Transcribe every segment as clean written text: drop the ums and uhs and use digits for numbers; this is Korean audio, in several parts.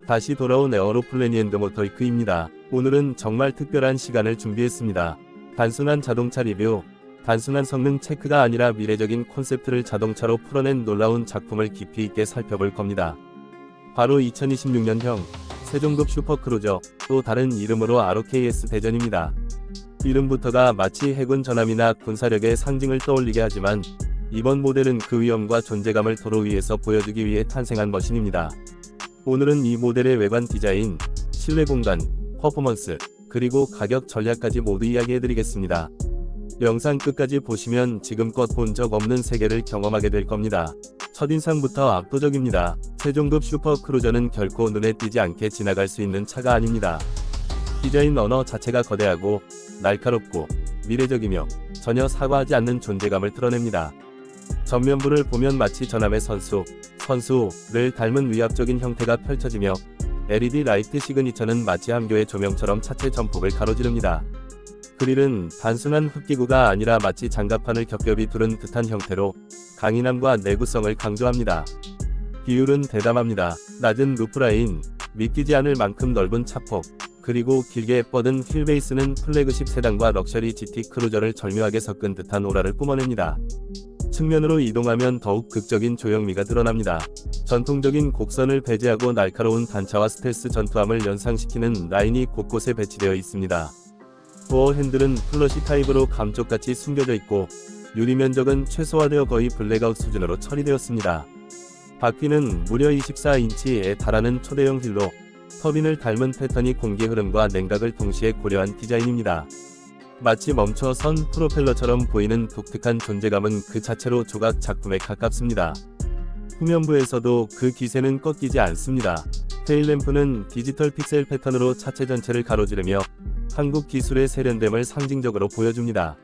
다시 돌아온 에어로플래니 앤드 모터이크입니다. 오늘은 정말 특별한 시간을 준비했습니다. 단순한 자동차 리뷰, 단순한 성능 체크가 아니라 미래적인 콘셉트를 자동차로 풀어낸 놀라운 작품을 깊이 있게 살펴볼 겁니다. 바로 2026년형 세종급 슈퍼크루저, 또 다른 이름으로 ROKS 대전입니다. 이름부터가 마치 해군 전함이나 군사력의 상징을 떠올리게 하지만 이번 모델은 그 위엄과 존재감을 도로 위에서 보여주기 위해 탄생한 머신입니다. 오늘은 이 모델의 외관 디자인, 실내 공간, 퍼포먼스, 그리고 가격 전략까지 모두 이야기해드리겠습니다. 영상 끝까지 보시면 지금껏 본 적 없는 세계를 경험하게 될 겁니다. 첫인상부터 압도적입니다. 세종급 슈퍼크루저는 결코 눈에 띄지 않게 지나갈 수 있는 차가 아닙니다. 디자인 언어 자체가 거대하고 날카롭고 미래적이며 전혀 사과하지 않는 존재감을 드러냅니다. 전면부를 보면 마치 전함의 선수를 닮은 위압적인 형태가 펼쳐지며 LED 라이트 시그니처는 마치 함교의 조명처럼 차체 전폭을 가로지릅니다. 그릴은 단순한 흡기구가 아니라 마치 장갑판을 겹겹이 두른 듯한 형태로 강인함과 내구성을 강조합니다. 비율은 대담합니다. 낮은 루프라인, 믿기지 않을 만큼 넓은 차폭, 그리고 길게 뻗은 휠베이스는 플래그십 세단과 럭셔리 GT 크루저를 절묘하게 섞은 듯한 오라를 뿜어냅니다. 측면으로 이동하면 더욱 극적인 조형미가 드러납니다. 전통적인 곡선을 배제하고 날카로운 단차와 스텔스 전투함을 연상시키는 라인이 곳곳에 배치되어 있습니다. 도어 핸들은 플러시 타입으로 감쪽같이 숨겨져 있고 유리 면적은 최소화되어 거의 블랙아웃 수준으로 처리되었습니다. 바퀴는 무려 24인치에 달하는 초대형 휠로 터빈을 닮은 패턴이 공기 흐름과 냉각을 동시에 고려한 디자인입니다. 마치 멈춰선 프로펠러처럼 보이는 독특한 존재감은 그 자체로 조각 작품에 가깝습니다. 후면부에서도 그 기세는 꺾이지 않습니다. 테일램프는 디지털 픽셀 패턴으로 차체 전체를 가로지르며 한국 기술의 세련됨을 상징적으로 보여줍니다.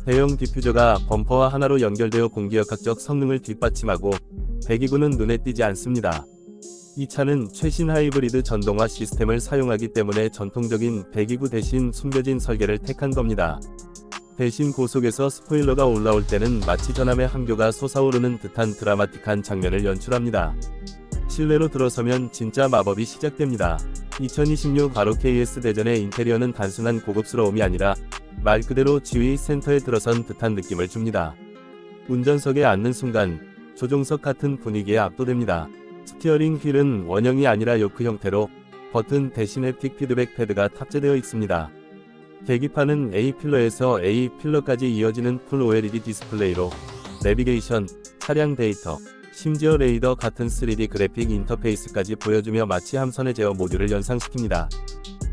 대형 디퓨저가 범퍼와 하나로 연결되어 공기역학적 성능을 뒷받침하고 배기구는 눈에 띄지 않습니다. 이 차는 최신 하이브리드 전동화 시스템을 사용하기 때문에 전통적인 배기구 대신 숨겨진 설계를 택한 겁니다. 대신 고속에서 스포일러가 올라올 때는 마치 전함의 함교가 솟아오르는 듯한 드라마틱한 장면을 연출합니다. 실내로 들어서면 진짜 마법이 시작됩니다. 2026 ROKS 대전의 인테리어는 단순한 고급스러움이 아니라 말 그대로 지휘 센터에 들어선 듯한 느낌을 줍니다. 운전석에 앉는 순간 조종석 같은 분위기에 압도됩니다. 스티어링 휠은 원형이 아니라 요크 형태로 버튼 대신 햅틱 피드백 패드가 탑재되어 있습니다. 계기판은 A필러에서 A필러까지 이어지는 풀 OLED 디스플레이로 내비게이션, 차량 데이터, 심지어 레이더 같은 3D 그래픽 인터페이스까지 보여주며 마치 함선의 제어 모듈을 연상시킵니다.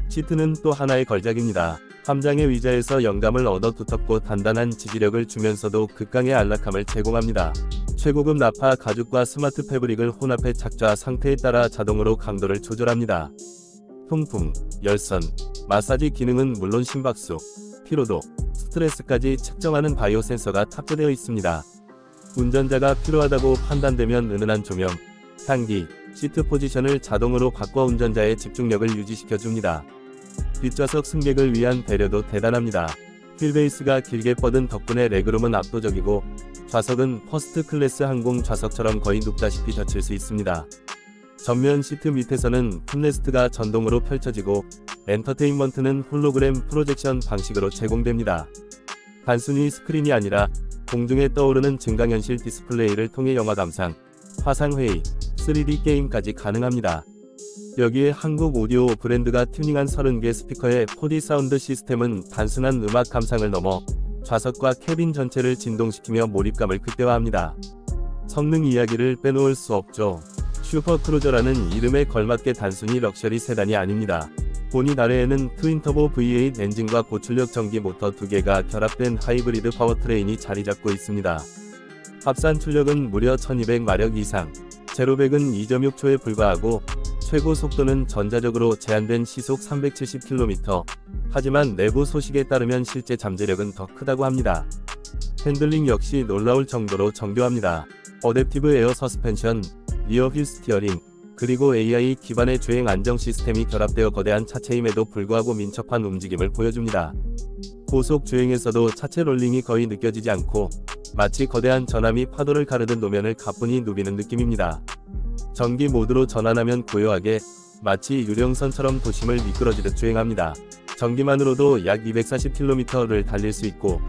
시트는 또 하나의 걸작입니다. 함장의 의자에서 영감을 얻어 두텁고 단단한 지지력을 주면서도 극강의 안락함을 제공합니다. 최고급 나파 가죽과 스마트 패브릭을 혼합해 착좌 상태에 따라 자동으로 강도를 조절합니다. 통풍, 열선, 마사지 기능은 물론 심박수, 피로도, 스트레스까지 측정하는 바이오 센서가 탑재되어 있습니다. 운전자가 필요하다고 판단되면 은은한 조명, 향기, 시트 포지션을 자동으로 바꿔 운전자의 집중력을 유지시켜줍니다. 뒷좌석 승객을 위한 배려도 대단합니다. 휠베이스가 길게 뻗은 덕분에 레그룸은 압도적이고 좌석은 퍼스트 클래스 항공 좌석처럼 거의 눕다시피 젖힐 수 있습니다. 전면 시트 밑에서는 풋레스트가 전동으로 펼쳐지고 엔터테인먼트는 홀로그램 프로젝션 방식으로 제공됩니다. 단순히 스크린이 아니라 공중에 떠오르는 증강현실 디스플레이를 통해 영화 감상, 화상회의, 3D 게임까지 가능합니다. 여기에 한국 오디오 브랜드가 튜닝한 30개 스피커의 4D 사운드 시스템은 단순한 음악 감상을 넘어 좌석과 캐빈 전체를 진동시키며 몰입감을 극대화합니다. 성능 이야기를 빼놓을 수 없죠. 슈퍼크루저라는 이름에 걸맞게 단순히 럭셔리 세단이 아닙니다. 본닛 아래에는 트윈터보 V8 엔진과 고출력 전기 모터 2개가 결합된 하이브리드 파워트레인이 자리잡고 있습니다. 합산 출력은 무려 1200마력 이상, 제로백은 2.6초에 불과하고 최고 속도는 전자적으로 제한된 시속 370km, 하지만 내부 소식에 따르면 실제 잠재력은 더 크다고 합니다. 핸들링 역시 놀라울 정도로 정교합니다. 어댑티브 에어 서스펜션, 리어 휠 스티어링, 그리고 AI 기반의 주행 안정 시스템이 결합되어 거대한 차체임에도 불구하고 민첩한 움직임을 보여줍니다. 고속 주행에서도 차체 롤링이 거의 느껴지지 않고 마치 거대한 전함이 파도를 가르듯 노면을 가뿐히 누비는 느낌입니다. 전기 모드로 전환하면 고요하게, 마치 유령선처럼 도심을 미끄러지듯 주행합니다. 전기만으로도 약 240km를 달릴 수 있고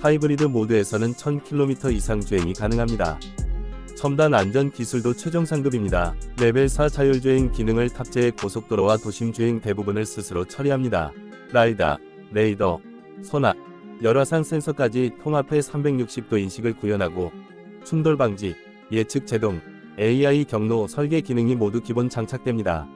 하이브리드 모드에서는 1000km 이상 주행이 가능합니다. 첨단 안전 기술도 최종 상급입니다. 레벨 4 자율주행 기능을 탑재해 고속도로와 도심 주행 대부분을 스스로 처리합니다. 라이다, 레이더, 소나, 열화상 센서까지 통합해 360도 인식을 구현하고 충돌 방지, 예측 제동, AI 경로 설계 기능이 모두 기본 장착됩니다.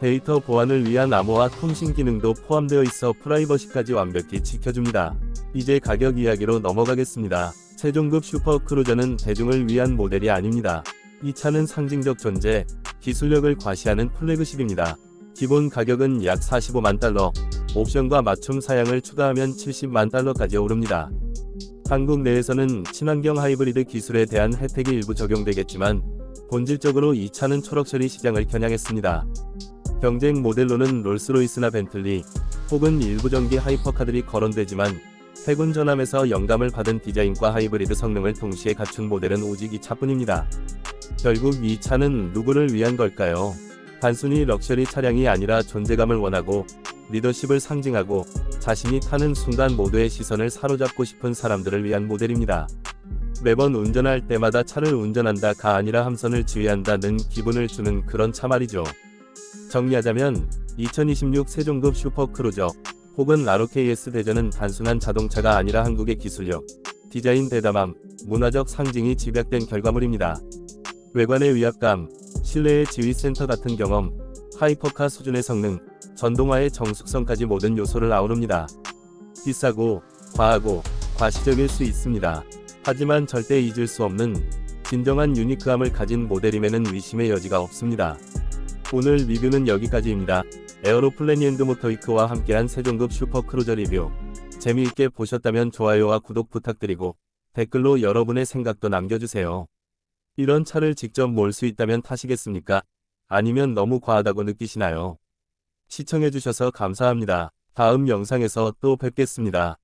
데이터 보안을 위한 암호화 통신 기능도 포함되어 있어 프라이버시까지 완벽히 지켜줍니다. 이제 가격 이야기로 넘어가겠습니다. 최종급 슈퍼크루저는 대중을 위한 모델이 아닙니다. 이 차는 상징적 존재, 기술력을 과시하는 플래그십입니다. 기본 가격은 약 45만 달러, 옵션과 맞춤 사양을 추가하면 70만 달러까지 오릅니다. 한국 내에서는 친환경 하이브리드 기술에 대한 혜택이 일부 적용되겠지만 본질적으로 이 차는 초록 처리 시장을 겨냥했습니다. 경쟁 모델로는 롤스로이스나 벤틀리 혹은 일부 전기 하이퍼카들이 거론되지만 해군 전함에서 영감을 받은 디자인과 하이브리드 성능을 동시에 갖춘 모델은 오직 이 차뿐입니다. 결국 이 차는 누구를 위한 걸까요? 단순히 럭셔리 차량이 아니라 존재감을 원하고 리더십을 상징하고 자신이 타는 순간 모두의 시선을 사로잡고 싶은 사람들을 위한 모델입니다. 매번 운전할 때마다 차를 운전한다가 아니라 함선을 지휘한다는 기분을 주는 그런 차 말이죠. 정리하자면 2026 세종급 슈퍼크루저 혹은 ROKS 대전은 단순한 자동차가 아니라 한국의 기술력, 디자인 대담함, 문화적 상징이 집약된 결과물입니다. 외관의 위압감, 실내의 지휘센터 같은 경험, 하이퍼카 수준의 성능, 전동화의 정숙성까지 모든 요소를 아우릅니다. 비싸고, 과하고, 과시적일 수 있습니다. 하지만 절대 잊을 수 없는 진정한 유니크함을 가진 모델임에는 의심의 여지가 없습니다. 오늘 리뷰는 여기까지입니다. 에어로플래니엔드 모터위크와 함께한 세종급 슈퍼크루저 리뷰. 재미있게 보셨다면 좋아요와 구독 부탁드리고 댓글로 여러분의 생각도 남겨주세요. 이런 차를 직접 몰 수 있다면 타시겠습니까? 아니면 너무 과하다고 느끼시나요? 시청해주셔서 감사합니다. 다음 영상에서 또 뵙겠습니다.